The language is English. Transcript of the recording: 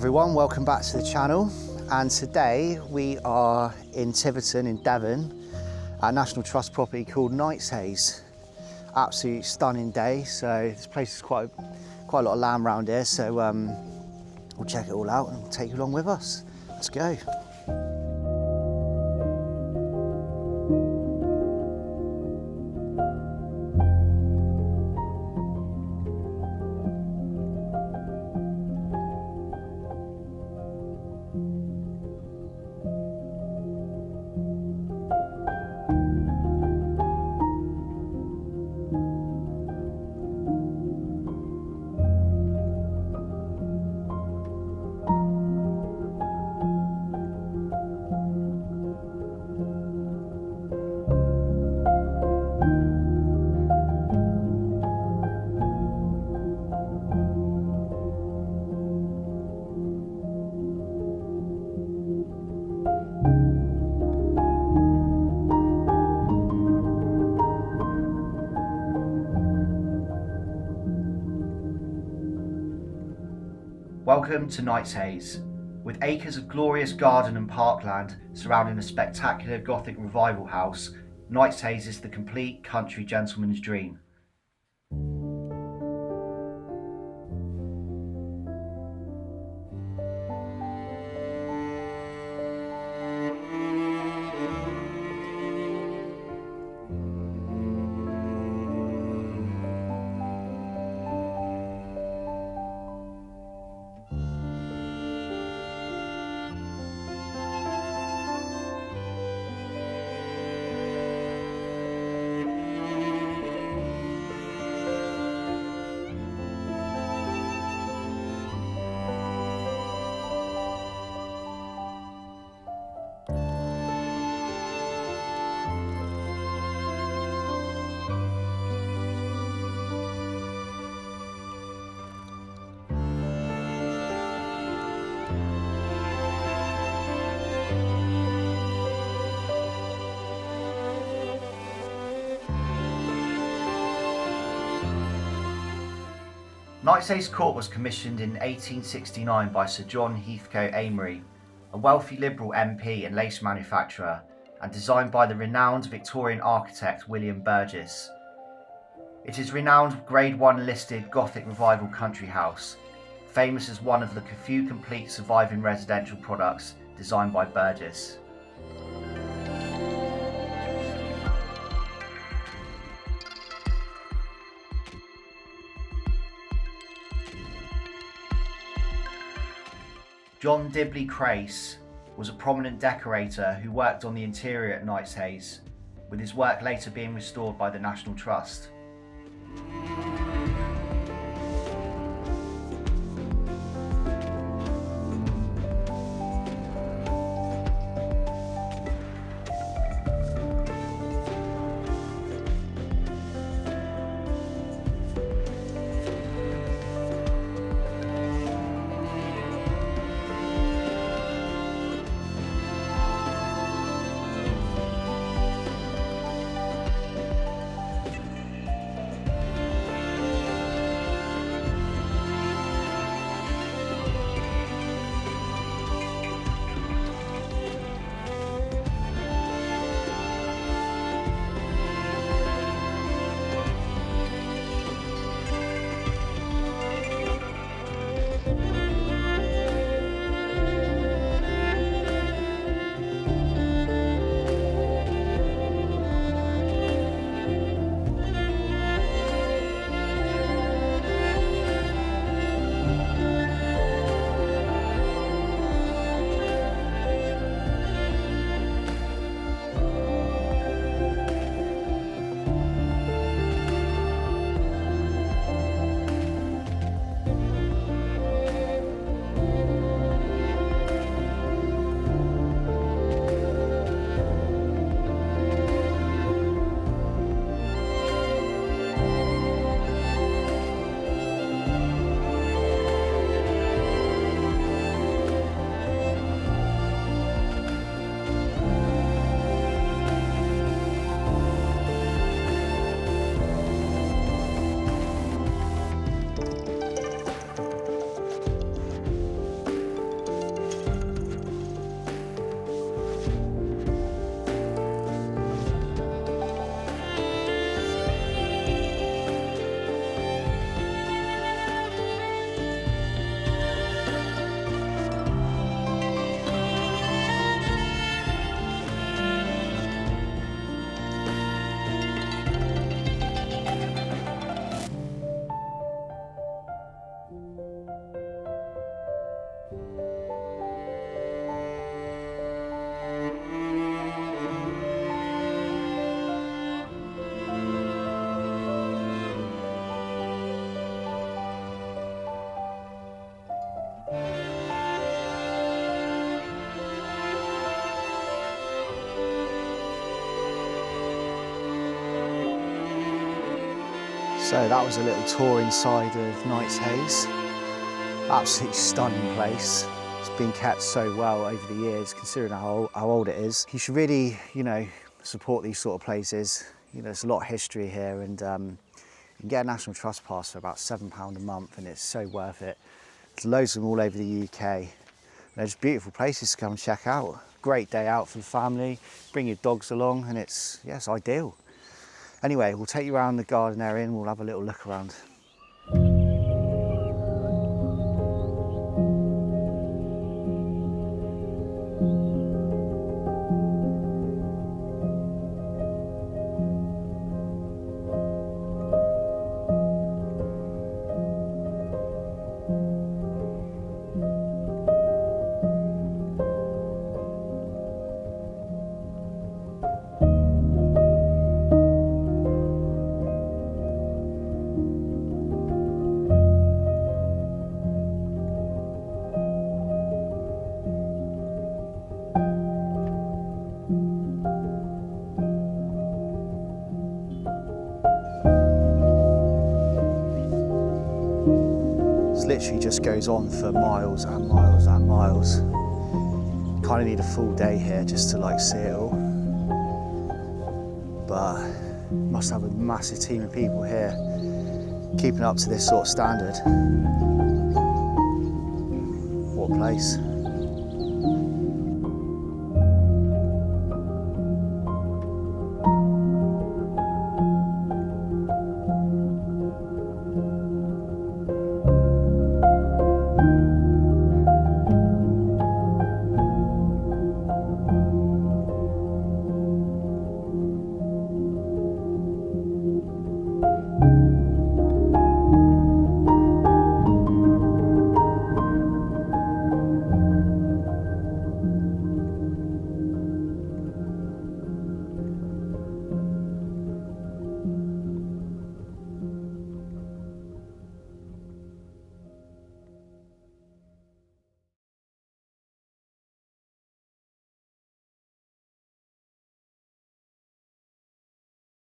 everyone, welcome back to the channel. And today we are in Tiverton in Devon, a National Trust property called Knightshayes. Absolutely stunning day. So this place is quite a lot of land around here. So we'll check it all out and we'll take you along with us. Let's go. Welcome to Knightshayes. With acres of glorious garden and parkland surrounding a spectacular Gothic Revival house, Knightshayes is the complete country gentleman's dream. Knightshayes Court was commissioned in 1869 by Sir John Heathcote Amory, a wealthy Liberal MP and lace manufacturer, and designed by the renowned Victorian architect William Burges. It is renowned Grade 1 listed Gothic Revival country house, famous as one of the few complete surviving residential products designed by Burges. John Dibley Crace was a prominent decorator who worked on the interior at Knightshayes, with his work later being restored by the National Trust. So that was a little tour inside of Knightshayes. Absolutely stunning place. It's been kept so well over the years, considering how old it is. You should really, you know, support these sort of places. You know, there's a lot of history here, and you can get a National Trust pass for about £7 a month, and it's so worth it. There's loads of them all over the UK. And they're just beautiful places to come and check out. Great day out for the family. Bring your dogs along, and it's ideal. Anyway, we'll take you around the garden area and we'll have a little look around. Literally just goes on for miles and miles and miles. You kind of need a full day here just to like see it all. But must have a massive team of people here keeping up to this sort of standard. What a place.